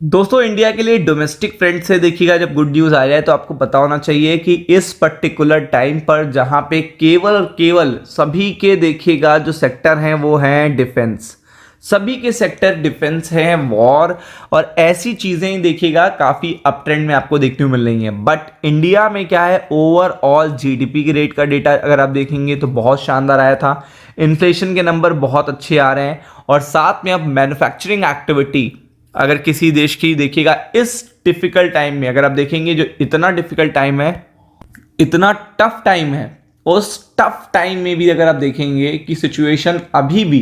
दोस्तों इंडिया के लिए डोमेस्टिक फ्रंट से देखिएगा, जब गुड न्यूज़ आ जाए तो आपको पता होना चाहिए कि इस पर्टिकुलर टाइम पर जहां पे केवल और केवल सभी के देखिएगा जो सेक्टर हैं वो हैं डिफेंस। सभी के सेक्टर डिफेंस हैं, वॉर और ऐसी चीज़ें ही देखिएगा काफ़ी अप ट्रेंड में आपको देखने को मिल रही हैं। बट इंडिया में क्या है, ओवरऑल जीडीपी के रेट का डेटा अगर आप देखेंगे तो बहुत शानदार आया था। इन्फ्लेशन के नंबर बहुत अच्छे आ रहे हैं और साथ में अब मैन्युफैक्चरिंग एक्टिविटी अगर किसी देश की देखिएगा इस डिफिकल्ट टाइम में, अगर आप देखेंगे जो इतना डिफिकल्ट टाइम है, इतना टफ टाइम है, उस टफ टाइम में भी अगर आप देखेंगे कि सिचुएशन अभी भी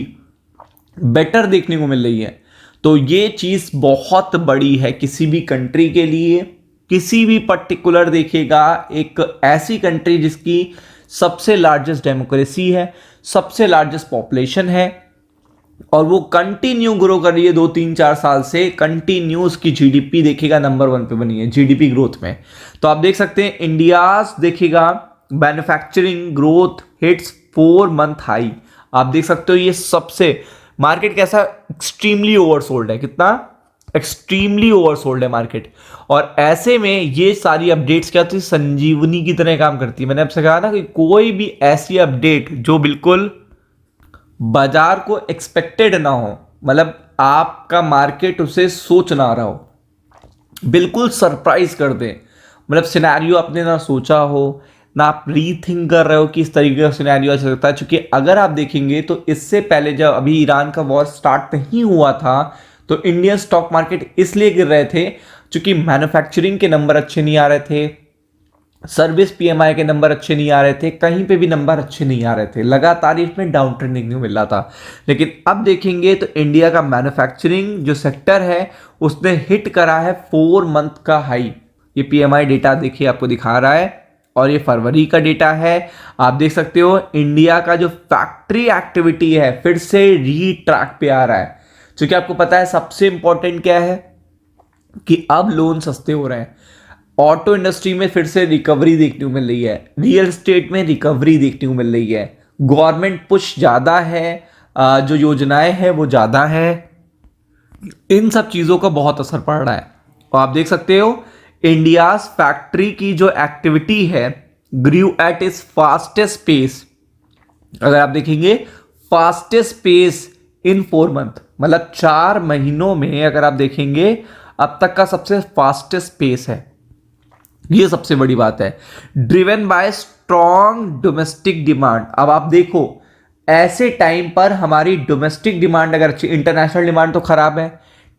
बेटर देखने को मिल रही है, तो ये चीज बहुत बड़ी है किसी भी कंट्री के लिए। किसी भी पर्टिकुलर देखिएगा एक ऐसी कंट्री जिसकी सबसे लार्जेस्ट डेमोक्रेसी है, सबसे लार्जेस्ट पॉपुलेशन है और वो कंटिन्यू ग्रो कर रही है 2-3-4 साल से, कंटिन्यू उसकी जीडीपी देखिएगा नंबर 1 पे बनी है जीडीपी ग्रोथ में। तो आप देख सकते हैं इंडिया देखिएगा manufacturing growth hits 4 month high. आप देख सकते हो ये सबसे मार्केट कैसा एक्सट्रीमली ओवरसोल्ड है, कितना एक्सट्रीमली ओवरसोल्ड है मार्केट। और ऐसे में ये सारी अपडेट्स क्या होती है, संजीवनी की तरह काम करती है। मैंने आपसे कहा ना कि कोई भी ऐसी अपडेट जो बिल्कुल बाजार को एक्सपेक्टेड ना हो, मतलब आपका मार्केट उसे सोच ना रहा हो, बिल्कुल सरप्राइज कर दे, मतलब सिनेरियो आपने ना सोचा हो ना आप रीथिंक कर रहे हो कि इस तरीके का सिनेरियो आ सकता है। क्योंकि अगर आप देखेंगे तो इससे पहले जब अभी ईरान का वॉर स्टार्ट नहीं हुआ था तो इंडियन स्टॉक मार्केट इसलिए गिर रहे थे क्योंकि मैन्युफैक्चरिंग के नंबर अच्छे नहीं आ रहे थे, सर्विस पीएमआई के नंबर अच्छे नहीं आ रहे थे, कहीं पे भी नंबर अच्छे नहीं आ रहे थे, लगातार इसमें डाउन ट्रेंड देखने को मिल रहा था। लेकिन अब देखेंगे तो इंडिया का मैन्युफैक्चरिंग जो सेक्टर है उसने हिट करा है 4 मंथ का हाई। ये पीएमआई डेटा देखिए आपको दिखा रहा है और ये फरवरी का डेटा है। आप देख सकते हो इंडिया का जो फैक्ट्री एक्टिविटी है फिर से री ट्रैक पे आ रहा है। क्योंकि आपको पता है सबसे इंपॉर्टेंट क्या है कि अब लोन सस्ते हो रहे हैं, ऑटो इंडस्ट्री में फिर से रिकवरी देखने को मिल रही है, रियल एस्टेट में रिकवरी देखने को मिल रही है, गवर्नमेंट पुश ज़्यादा है, जो योजनाएं हैं वो ज़्यादा है, इन सब चीज़ों का बहुत असर पड़ रहा है। और आप देख सकते हो इंडिया फैक्ट्री की जो एक्टिविटी है ग्रू एट इज फास्टेस्ट पेस। अगर आप देखेंगे फास्टेस्ट पेस इन 4 मंथ, मतलब 4 महीनों में अगर आप देखेंगे अब तक का सबसे फास्टेस्ट पेस है। ये सबसे बड़ी बात है, driven by strong domestic demand. अब आप देखो ऐसे टाइम पर हमारी डोमेस्टिक डिमांड अगर अच्छी, इंटरनेशनल डिमांड तो खराब है,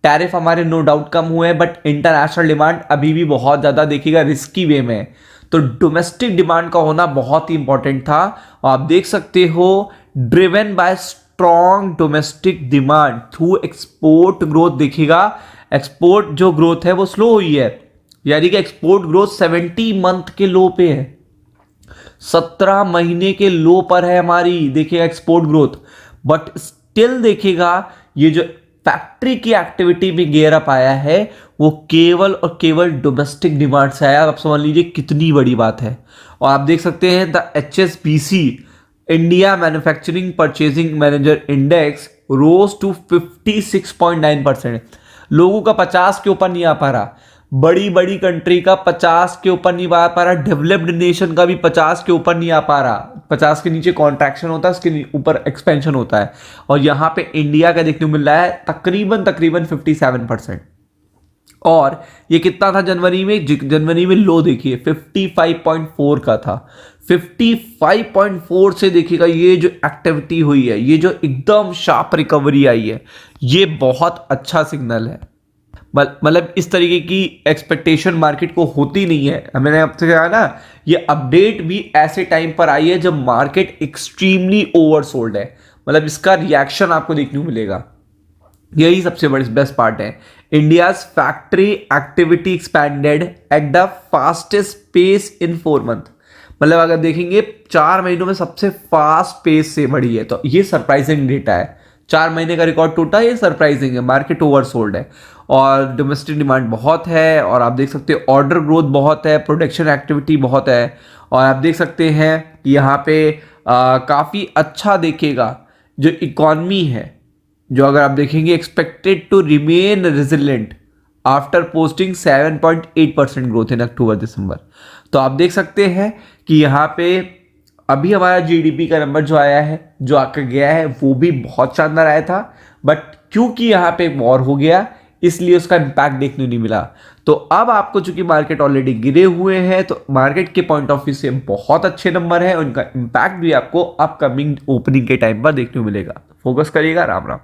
टैरिफ हमारे नो डाउट कम हुए हैं, बट इंटरनेशनल डिमांड अभी भी बहुत ज़्यादा देखिएगा रिस्की वे में है। तो डोमेस्टिक डिमांड का होना बहुत ही इंपॉर्टेंट था। और आप देख सकते हो driven by strong domestic demand through export growth देखिएगा, एक्सपोर्ट जो ग्रोथ है वो स्लो हुई है, यानी कि एक्सपोर्ट ग्रोथ 70 मंथ के लो पे है, 17 महीने के लो पर है हमारी देखिएगा एक्सपोर्ट ग्रोथ। बट स्टिल देखिएगा ये जो फैक्ट्री की एक्टिविटी में गियर अप आया है वो केवल और केवल डोमेस्टिक डिमांड से आया। आप समझ लीजिए कितनी बड़ी बात है। और आप देख सकते हैं the HSBC India manufacturing purchasing manager index rose to 56.9%। लोगों का 50 के ऊपर नहीं आ पा रहा, बड़ी बड़ी कंट्री का 50 के ऊपर नहीं आ पा रहा, डेवलप्ड नेशन का भी 50 के ऊपर नहीं आ पा रहा। 50 के नीचे कॉन्ट्रैक्शन होता है, उसके ऊपर एक्सपेंशन होता है। और यहां पे इंडिया का देखने को मिल रहा है तकरीबन 57%। और ये कितना था जनवरी में, जनवरी में लो देखिए 55.4 का था। 55.4 से देखिएगा ये जो एक्टिविटी हुई है, ये जो एकदम शार्प रिकवरी आई है, ये बहुत अच्छा सिग्नल है। मतलब इस तरीके की एक्सपेक्टेशन मार्केट को होती नहीं है। मैंने आपसे कहा ना ये अपडेट भी ऐसे टाइम पर आई है जब मार्केट एक्सट्रीमली ओवरसोल्ड है, मतलब इसका रिएक्शन आपको देखने को मिलेगा। यही सबसे बड़ी बेस्ट पार्ट है, India's factory activity expanded at the fastest pace in 4 month. मतलब अगर देखेंगे 4 महीनों में सबसे फास्ट पेस से बढ़ी है, तो ये सरप्राइजिंग डेटा है। 4 महीने का रिकॉर्ड टूटा, ये सरप्राइजिंग है। मार्केट ओवरसोल्ड है और डोमेस्टिक डिमांड बहुत है, और आप देख सकते हैं ऑर्डर ग्रोथ बहुत है, प्रोडक्शन एक्टिविटी बहुत है। और आप देख सकते हैं कि यहाँ पे काफ़ी अच्छा देखिएगा जो इकॉनमी है, जो अगर आप देखेंगे expected to remain resilient. After posting 7.8% growth in October December. तो आप देख सकते हैं कि यहाँ पे अभी हमारा जीडीपी का नंबर जो आया है, जो आकर गया है, वो भी बहुत शानदार आया था, बट क्योंकि यहाँ पे वॉर हो गया इसलिए उसका इम्पैक्ट देखने नहीं मिला। तो अब आपको चूंकि मार्केट ऑलरेडी गिरे हुए हैं तो मार्केट के पॉइंट ऑफ व्यू से बहुत अच्छे नंबर है, उनका इम्पैक्ट भी आपको अपकमिंग ओपनिंग के टाइम पर देखने को मिलेगा। फोकस करिएगा। राम राम।